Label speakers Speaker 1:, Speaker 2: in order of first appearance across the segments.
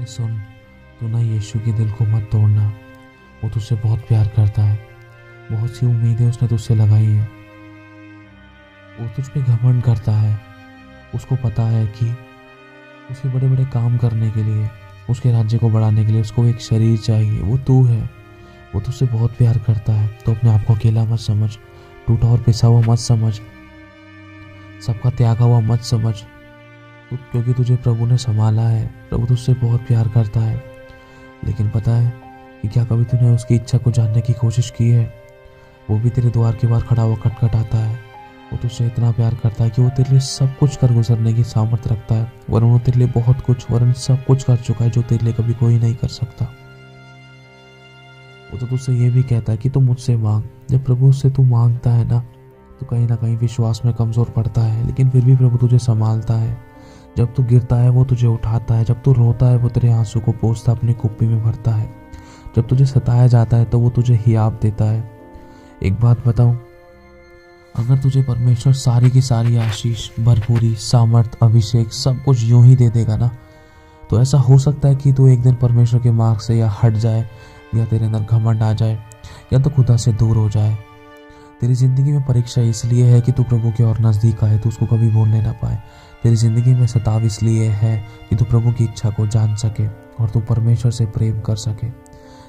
Speaker 1: अरे सुन, तू ना यीशु के दिल को मत तोड़ना। वो तुझसे बहुत प्यार करता है। बहुत सी उम्मीदें उसने तुझसे लगाई है। वो तुझ पे घमंड करता है। उसको पता है कि उसके बड़े बड़े काम करने के लिए, उसके राज्य को बढ़ाने के लिए उसको एक शरीर चाहिए। वो तू है। वो तुझसे बहुत प्यार करता है। तो अपने आप को अकेला मत समझ, टूटा और पिसा हुआ मत समझ, सबका त्यागा हुआ मत समझ। क्योंकि तुझे प्रभु ने संभाला है। प्रभु तुझसे बहुत प्यार करता है। लेकिन पता है कि क्या कभी तूने उसकी इच्छा को जानने की कोशिश की है? वो भी तेरे द्वार के बाहर खड़ा हुआ खटखटाता है। वो तुझसे इतना प्यार करता है कि वो तेरे लिए सब कुछ कर गुजरने की सामर्थ्य रखता है। वरन वो तेरे लिए बहुत कुछ, वरन सब कुछ कर चुका है जो तेरे लिए कभी कोई नहीं कर सकता। वो तो तुझसे ये भी कहता है कि तू मुझसे मांग। जब प्रभु उससे तू मांगता है ना कहीं विश्वास में कमज़ोर पड़ता है, लेकिन फिर भी प्रभु तुझे संभालता है। जब तू गिरता है वो तुझे उठाता है। जब तू रोता है वो तेरे आंसू को पोंछता अपनी कुप्पी में भरता है। जब तुझे सताया जाता है तो वो तुझे हियाव देता है। एक बात बताऊं, अगर तुझे परमेश्वर सारी की सारी आशीष, भरपूरी, सामर्थ, अभिषेक सब कुछ यूं ही दे देगा ना, तो ऐसा हो सकता है कि तू एक दिन परमेश्वर के मार्ग से या हट जाए, या तेरे अंदर घमंड आ जाए, या तो खुदा से दूर हो जाए। तेरी जिंदगी में परीक्षा इसलिए है कि तू प्रभु के और नज़दीक आए, तू उसको कभी भूलने ना पाए। तेरी जिंदगी में सताव इसलिए है कि तू प्रभु की इच्छा को जान सके और तू परमेश्वर से प्रेम कर सके।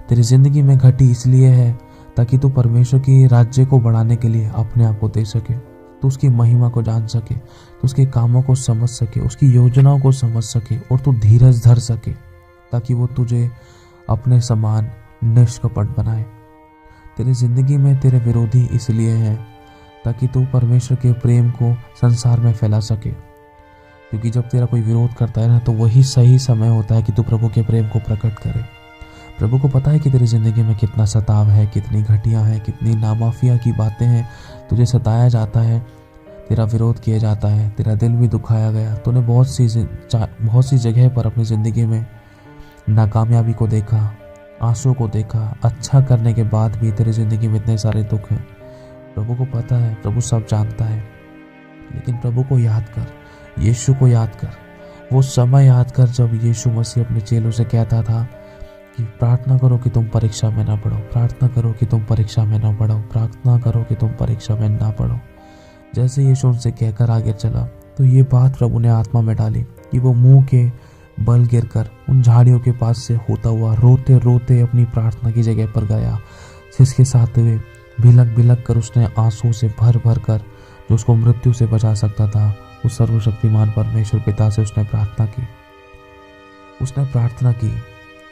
Speaker 1: तेरी जिंदगी में घटी इसलिए है ताकि तू परमेश्वर की राज्य को बढ़ाने के लिए अपने आप को दे सके, तू उसकी महिमा को जान सके, तू उसके कामों को समझ सके, उसकी योजनाओं को समझ सके और तू धीरज धर सके, ताकि वो तुझे अपने समान निष्कपट बनाए। तेरी जिंदगी में तेरे विरोधी इसलिए है ताकि तू परमेश्वर के प्रेम को संसार में फैला सके। क्योंकि जब तेरा कोई विरोध करता है ना, तो वही सही समय होता है कि तू प्रभु के प्रेम को प्रकट करे। प्रभु को पता है कि तेरी ज़िंदगी में कितना सताव है, कितनी घटिया है, कितनी नामाफिया की बातें हैं। तुझे सताया जाता है, तेरा विरोध किया जाता है, तेरा दिल भी दुखाया गया। तूने बहुत सी जगह पर अपनी ज़िंदगी में नाकामयाबी को देखा, आंसू को देखा। अच्छा करने के बाद भी तेरी ज़िंदगी में इतने सारे दुख हैं। प्रभु को पता है, प्रभु सब जानता है। लेकिन प्रभु को याद कर, यीशु को याद कर। वो समय याद कर जब यीशु मसीह अपने चेलों से कहता था कि प्रार्थना करो कि तुम परीक्षा में ना पड़ो, प्रार्थना करो कि तुम परीक्षा में ना पड़ो, प्रार्थना करो कि तुम परीक्षा में ना पड़ो। जैसे यीशु उनसे कहकर आगे चला, तो ये बात प्रभु ने आत्मा में डाली कि वो मुंह के बल गिरकर उन झाड़ियों के पास से होता हुआ रोते रोते अपनी प्रार्थना की जगह पर गया। जिसके साथ हुए बिलक बिलक कर उसने आंसू से भर भर कर, जो उसको मृत्यु से बचा सकता था, उस सर्वशक्तिमान परमेश्वर पिता से उसने प्रार्थना की।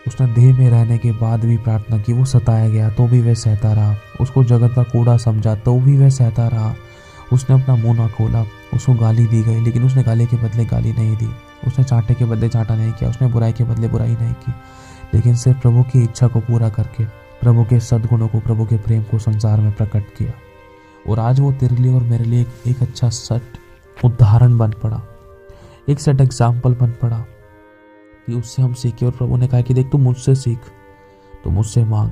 Speaker 1: उसने देह में रहने के बाद भी प्रार्थना की। वो सताया गया तो भी वह सहता रहा। उसको जगत का कूड़ा समझा तो भी वह सहता रहा। उसने अपना मुंह ना खोला। उसको गाली दी गई, लेकिन उसने गाली के बदले गाली नहीं दी। उसने चांटे के बदले चांटा नहीं किया। उसने बुराई के बदले बुराई नहीं की, लेकिन सिर्फ प्रभु की इच्छा को पूरा करके प्रभु के सद्गुणों को, प्रभु के प्रेम को संसार में प्रकट किया। और आज वो तेरे लिए और मेरे लिए एक अच्छा सट उदाहरण बन पड़ा, एक सेट एग्जाम्पल बन पड़ा कि उससे हम सीखे। और प्रभु ने कहा कि देख, तू मुझसे सीख, तो मुझसे मांग,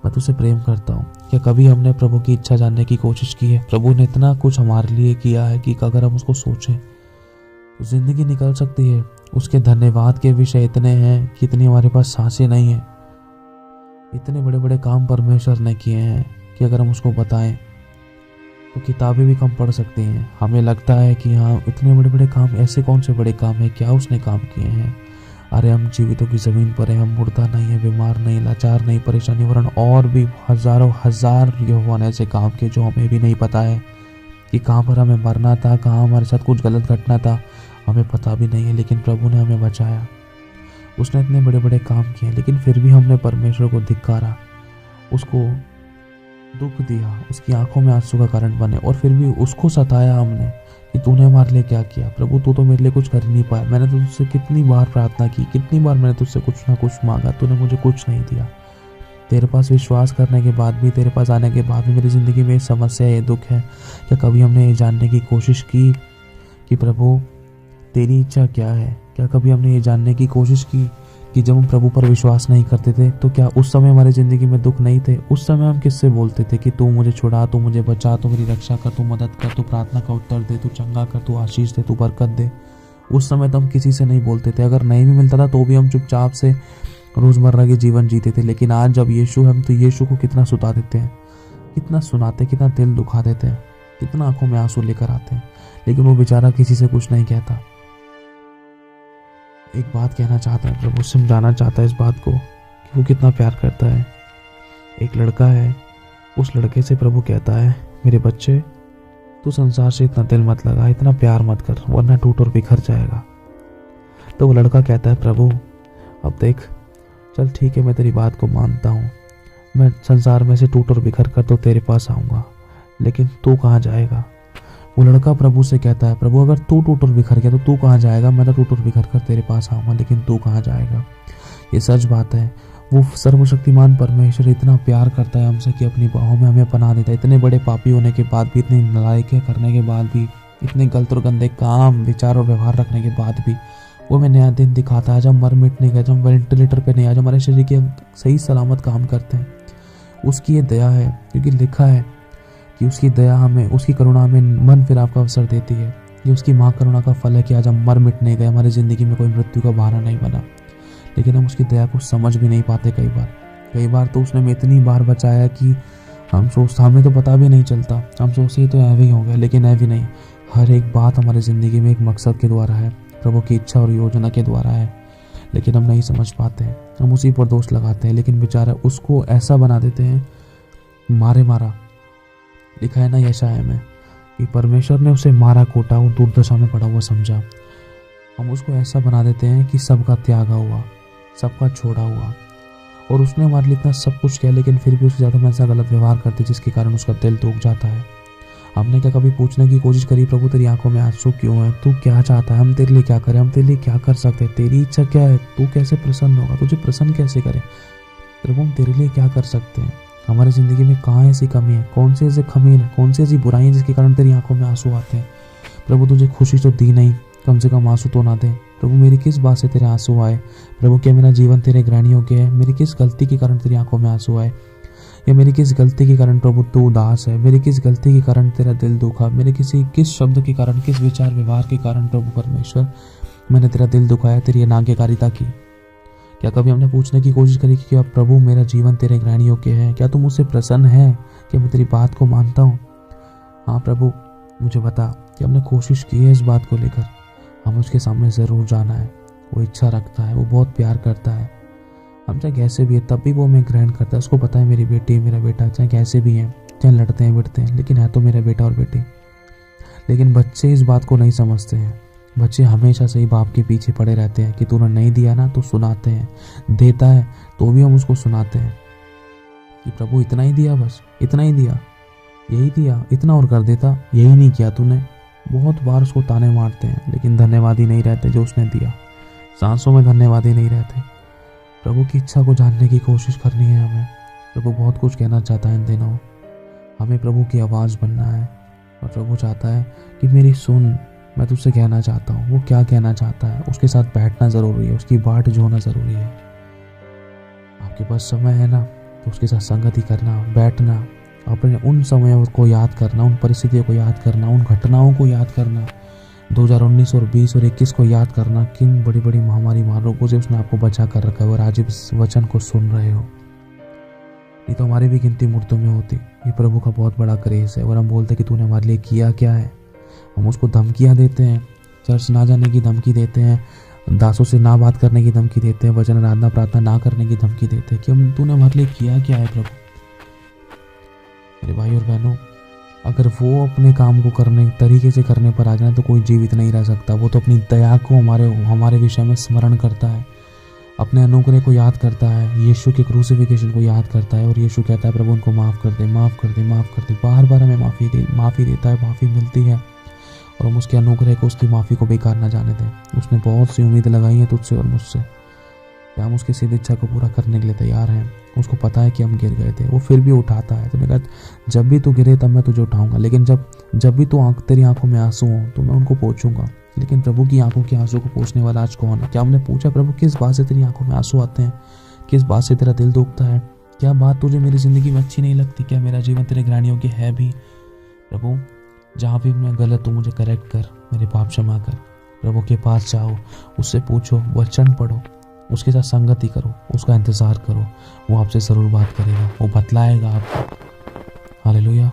Speaker 1: मैं तुझसे प्रेम करता हूँ। क्या कभी हमने प्रभु की इच्छा जानने की कोशिश की है? प्रभु ने इतना कुछ हमारे लिए किया है कि अगर हम उसको सोचें तो जिंदगी निकल सकती है। उसके धन्यवाद के विषय इतने हैं कि इतनी हमारे पास सांसें नहीं है। इतने बड़े बड़े काम परमेश्वर ने किए हैं कि अगर हम उसको बताएं तो किताबें भी कम पढ़ सकती हैं। हमें लगता है कि हाँ, इतने बड़े बड़े काम, ऐसे कौन से बड़े काम है, क्या उसने काम किए हैं। अरे हम जीवितों की ज़मीन पर हैं, हम मुर्दा नहीं है, बीमार नहीं, लाचार नहीं, परेशानी वरन और भी हज़ारों हजार यहोवा ने ऐसे काम किए जो हमें भी नहीं पता है कि कहाँ पर हमें मरना था, कहाँ हमारे साथ कुछ गलत घटना था, हमें पता भी नहीं है। लेकिन प्रभु ने हमें बचाया। उसने इतने बड़े बड़े काम किए, लेकिन फिर भी हमने परमेश्वर को धिक्कारा, उसको दुख दिया, उसकी आंखों में आंसू का कारण बने, और फिर भी उसको सताया हमने कि तूने हमारे लिए क्या किया। प्रभु, तू तो मेरे लिए कुछ कर ही नहीं पाया। मैंने तो तुझसे कितनी बार प्रार्थना की, कितनी बार मैंने तुझसे कुछ ना कुछ मांगा, तूने मुझे कुछ नहीं दिया। तेरे पास विश्वास करने के बाद भी, तेरे पास आने के बाद भी मेरी ज़िंदगी में समस्या, ये दुख है। क्या कभी हमने ये जानने की कोशिश की कि प्रभु तेरी इच्छा क्या है? क्या कभी हमने ये जानने की कोशिश की कि जब हम प्रभु पर विश्वास नहीं करते थे तो क्या उस समय हमारी ज़िंदगी में दुख नहीं थे? उस समय हम किससे बोलते थे कि तू मुझे छुड़ा, तू मुझे बचा, तू मेरी रक्षा कर, तू मदद कर, तू प्रार्थना का उत्तर दे, तू चंगा कर, तू आशीष दे, तू बरकत दे। उस समय तो हम किसी से नहीं बोलते थे, अगर नहीं भी मिलता था तो भी हम चुपचाप से रोज़मर्रा के जीवन जीते थे। लेकिन आज जब यीशु, हम तो यीशु को कितना सुता देते हैं, कितना सुनाते, कितना दिल दुखा देते हैं, कितना आंखों में आंसू लेकर आते हैं, लेकिन वो बेचारा किसी से कुछ नहीं कहता। एक बात कहना चाहता है प्रभु, समझाना चाहता है इस बात को कि वो कितना प्यार करता है। एक लड़का है, उस लड़के से प्रभु कहता है, मेरे बच्चे तू संसार से इतना दिल मत लगा, इतना प्यार मत कर, वरना टूट और बिखर जाएगा। तो वो लड़का कहता है, प्रभु अब देख, चल ठीक है, मैं तेरी बात को मानता हूँ, मैं संसार में से टूट और बिखर कर तो तेरे पास आऊँगा, लेकिन तू कहाँ जाएगा। वो लड़का प्रभु से कहता है, प्रभु अगर तू टूट और बिखर गया तो तू कहाँ जाएगा, मैं तो टूट और बिखर कर तेरे पास आऊँगा, लेकिन तू कहाँ जाएगा। ये सच बात है। वो सर्वशक्तिमान परमेश्वर इतना प्यार करता है हमसे कि अपनी बाहों में हमें पनाह देता है। इतने बड़े पापी होने के बाद भी, इतनी नालायकी करने के बाद भी, इतने गलत और गंदे काम, विचार और व्यवहार रखने के बाद भी वो हमें नया दिन दिखाता है। जब मर मिटने गए, जब वेंटिलेटर पे नहीं आए, जब हमारे शरीर के सही सलामत काम करते हैं, उसकी ये दया है। क्योंकि लिखा है कि उसकी दया हमें, उसकी करुणा हमें मन फिराव का अवसर देती है। ये उसकी महाकरुणा का फल है कि आज हम मर मिटने गए, हमारी ज़िंदगी में कोई मृत्यु का बहाना नहीं बना, लेकिन हम उसकी दया को समझ भी नहीं पाते। कई बार तो उसने हमें इतनी बार बचाया कि हमें तो पता भी नहीं चलता, हम सोचते तो ऐवे ही हो गया, लेकिन ऐवे नहीं। हर एक बात हमारी ज़िंदगी में एक मकसद के द्वारा है, प्रभु की इच्छा और योजना के द्वारा है, लेकिन हम नहीं समझ पाते हैं, हम उसी पर दोष लगाते हैं। लेकिन बेचारा उसको ऐसा बना देते हैं, मारे मारा। लिखा है ना यशायाह में कि परमेश्वर ने उसे मारा कोटा, वो दुर्दशा में पड़ा हुआ समझा। हम उसको ऐसा बना देते हैं कि सबका त्यागा हुआ, सबका छोड़ा हुआ, और उसने हमारे लिए इतना सब कुछ किया, लेकिन फिर भी उसके साथ हम ऐसा गलत व्यवहार करते जिसके कारण उसका दिल टूट जाता है। हमने क्या कभी पूछने की कोशिश करी, प्रभु तेरी आंखों में आंसू क्यों है, तू क्या चाहता है, हम तेरे लिए क्या करें, हम तेरे लिए क्या कर सकते हैं, तेरी इच्छा क्या है, तू कैसे प्रसन्न होगा, तुझे प्रसन्न कैसे करें। प्रभु हम तेरे लिए क्या कर सकते हैं, हमारी ज़िंदगी में कहाँ ऐसी कमी है, कौन से ऐसे खमीर है, कौन सी ऐसी बुराई है जिसके कारण तेरी आंखों में आंसू आते हैं। प्रभु तुझे खुशी तो दी नहीं, कम से कम आंसू तो ना दे। प्रभु मेरी किस बात से तेरे आंसू आए, प्रभु क्या मेरा जीवन तेरे ग्रहण योग्य है, मेरी किस गलती के कारण तेरी आंखों में आंसू आए, या मेरी किस गलती के कारण प्रभु तू उदास है, मेरी किस गलती के कारण तेरा दिल दुखा, मेरे किस शब्द के कारण, किस विचार व्यवहार के कारण प्रभु परमेश्वर मैंने तेरा दिल दुखाया, तेरी अनाज्ञाकारिता की। क्या कभी हमने पूछने की कोशिश करी कि क्या प्रभु मेरा जीवन तेरे ग्रहण योग्य है, क्या तू मुझसे प्रसन्न है, क्या मैं तेरी बात को मानता हूँ। हाँ प्रभु मुझे बता कि हमने कोशिश की है इस बात को लेकर। हम उसके सामने ज़रूर जाना है, वो इच्छा रखता है, वो बहुत प्यार करता है। हम चाहे कैसे भी है तब भी वो हमें ग्रहण करता है। उसको पता है मेरी बेटी मेरा बेटा, चाहे कैसे भी हैं, चाहे लड़ते हैं बिड़ते हैं, लेकिन है तो मेरा बेटा और बेटी। लेकिन बच्चे इस बात को नहीं समझते हैं। बच्चे हमेशा से ही बाप के पीछे पड़े रहते हैं कि तूने नहीं दिया ना, तो सुनाते हैं, देता है तो भी हम उसको सुनाते हैं कि प्रभु इतना ही दिया, बस इतना ही दिया, यही दिया, इतना और कर देता, यही नहीं किया तूने। बहुत बार उसको ताने मारते हैं, लेकिन धन्यवादी नहीं रहते जो उसने दिया, सांसों में धन्यवादी नहीं रहते। प्रभु की इच्छा को जानने की कोशिश करनी है हमें। प्रभु बहुत कुछ कहना चाहता है इन दिनों, हमें प्रभु की आवाज़ बनना है। और प्रभु चाहता है कि मेरी सुन, मैं तुझसे कहना चाहता हूँ। वो क्या कहना चाहता है, उसके साथ बैठना ज़रूरी है, उसकी बाट जोना ज़रूरी है। आपके पास समय है ना, तो उसके साथ संगति करना, बैठना, अपने उन समयों को याद करना, उन परिस्थितियों को याद करना, उन घटनाओं को याद करना, 2019 और 20 और 21 को याद करना, किन बड़ी बड़ी महामारी महारोगों से उसने आपको बचा कर रखा है। और आज इस वचन को सुन रहे हो, नहीं तो हमारी भी गिनती मूर्तों में होती। ये प्रभु का बहुत बड़ा क्रेज है। और हम बोलते कि तूने हमारे लिए किया क्या है। हम उसको धमकियाँ देते हैं, चर्च ना जाने की धमकी देते हैं, दासों से ना बात करने की धमकी देते हैं, वचन आराधना प्रार्थना ना करने की धमकी देते हैं कि तूने हमारे लिए किया क्या है। प्रभु मेरे भाई और बहनों, अगर वो अपने काम को करने तरीके से करने पर आ जाए तो कोई जीवित नहीं रह सकता। वो तो अपनी दया को हमारे विषय में स्मरण करता है, अपने अनुग्रह को याद करता है, यीशु के क्रूसिफिकेशन को याद करता है। और यीशु कहता है प्रभु उनको माफ़ कर दे, माफ़ कर दे, माफ़ कर दे। बार बार हमें माफ़ी देता है, माफ़ी मिलती है। और हम उसके अनुग्रह को, उसकी माफ़ी को बेकार ना जाने दें। उसने बहुत सी उम्मीद लगाई है तुझसे और मुझसे, क्या हम उसकी सीधी इच्छा को पूरा करने के लिए तैयार हैं। उसको पता है कि हम गिर गए थे, वो फिर भी उठाता है। तूने कहा जब भी तू गिरे तब मैं तुझे उठाऊंगा, लेकिन जब भी तेरी आंखों में आंसू हो तो मैं उनको पोंछूंगा। लेकिन प्रभु की आंखों के आंसू को पोंछने वाला आज कौन है? क्या हमने पूछा प्रभु किस बात से तेरी आंखों में आंसू आते हैं, किस बात से तेरा दिल दुखता है? क्या बात तुझे मेरी ज़िंदगी में अच्छी नहीं लगती? क्या मेरा जीवन तेरे ग्रहण योग्य है भी? प्रभु जहाँ भी मैं गलत हूँ मुझे करेक्ट कर, मेरे पाप क्षमा कर। प्रभु के पास जाओ, उससे पूछो, वचन पढ़ो, उसके साथ संगति करो, उसका इंतज़ार करो। वो आपसे ज़रूर बात करेगा, वो बतलाएगा आपको। हालेलुया।